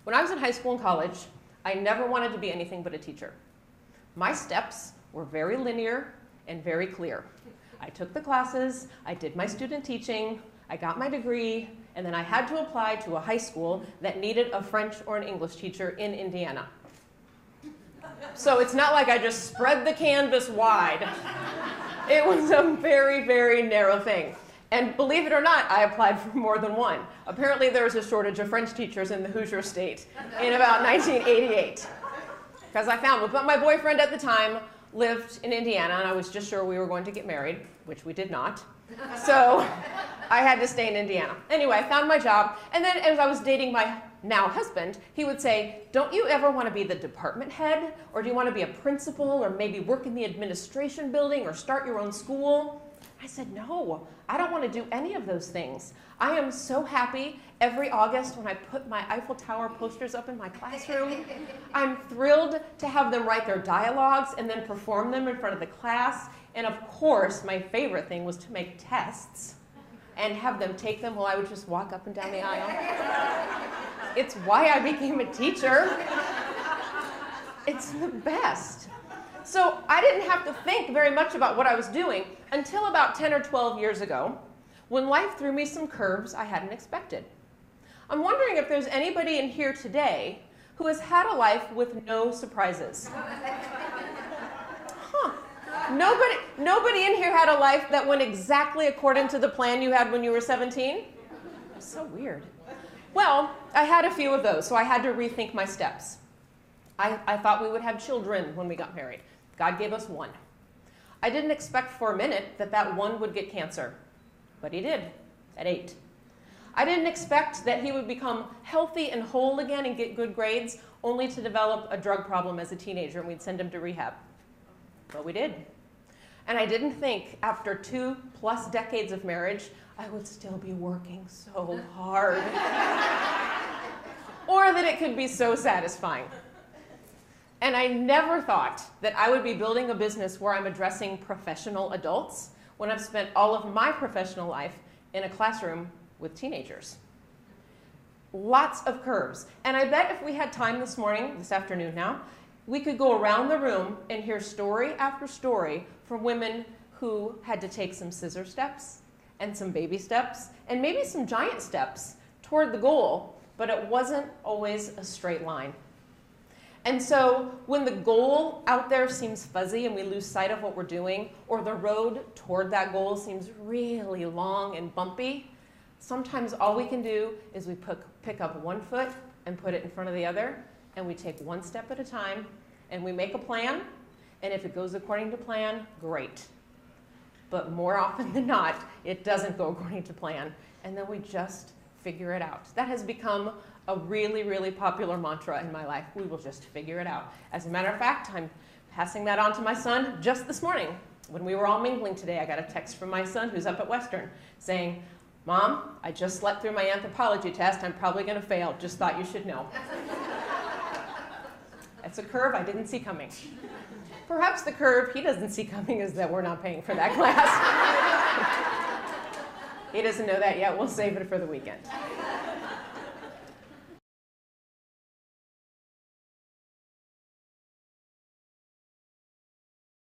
When I was in high school and college, I never wanted to be anything but a teacher. My steps were very linear and very clear. I took the classes, I did my student teaching, I got my degree, and then I had to apply to a high school that needed a French or an English teacher in Indiana. So it's not like I just spread the canvas wide. It was a very, very narrow thing. And believe it or not, I applied for more than one. Apparently there was a shortage of French teachers in the Hoosier State in about 1988. Because I found one. But my boyfriend at the time lived in Indiana, and I was just sure we were going to get married, which we did not. So I had to stay in Indiana. Anyway, I found my job, and then as I was dating my now husband, he would say, don't you ever want to be the department head? Or do you want to be a principal, or maybe work in the administration building, or start your own school? I said, no, I don't want to do any of those things. I am so happy every August when I put my Eiffel Tower posters up in my classroom. I'm thrilled to have them write their dialogues and then perform them in front of the class. And of course, my favorite thing was to make tests and have them take them while I would just walk up and down the aisle. It's why I became a teacher. It's the best. So I didn't have to think very much about what I was doing until about 10 or 12 years ago, when life threw me some curves I hadn't expected. I'm wondering if there's anybody in here today who has had a life with no surprises. Huh. Nobody in here had a life that went exactly according to the plan you had when you were 17? That's so weird. Well, I had a few of those, so I had to rethink my steps. I thought we would have children when we got married. God gave us one. I didn't expect for a minute that that one would get cancer, but he did at 8. I didn't expect that he would become healthy and whole again and get good grades, only to develop a drug problem as a teenager, and we'd send him to rehab. But we did. And I didn't think after 2+ decades of marriage, I would still be working so hard. Or that it could be so satisfying. And I never thought that I would be building a business where I'm addressing professional adults when I've spent all of my professional life in a classroom with teenagers. Lots of curves. And I bet if we had time this afternoon now, we could go around the room and hear story after story from women who had to take some scissor steps and some baby steps and maybe some giant steps toward the goal, but it wasn't always a straight line. And so when the goal out there seems fuzzy and we lose sight of what we're doing, or the road toward that goal seems really long and bumpy, sometimes all we can do is we pick up one foot and put it in front of the other, and we take one step at a time, and we make a plan, and if it goes according to plan, great. But more often than not, it doesn't go according to plan, and then we just figure it out. That has become a really, really popular mantra in my life. We will just figure it out. As a matter of fact, I'm passing that on to my son just this morning. When we were all mingling today, I got a text from my son who's up at Western saying, Mom, I just slept through my anthropology test. I'm probably going to fail. Just thought you should know. That's a curve I didn't see coming. Perhaps the curve he doesn't see coming is that we're not paying for that class. He doesn't know that yet. We'll save it for the weekend.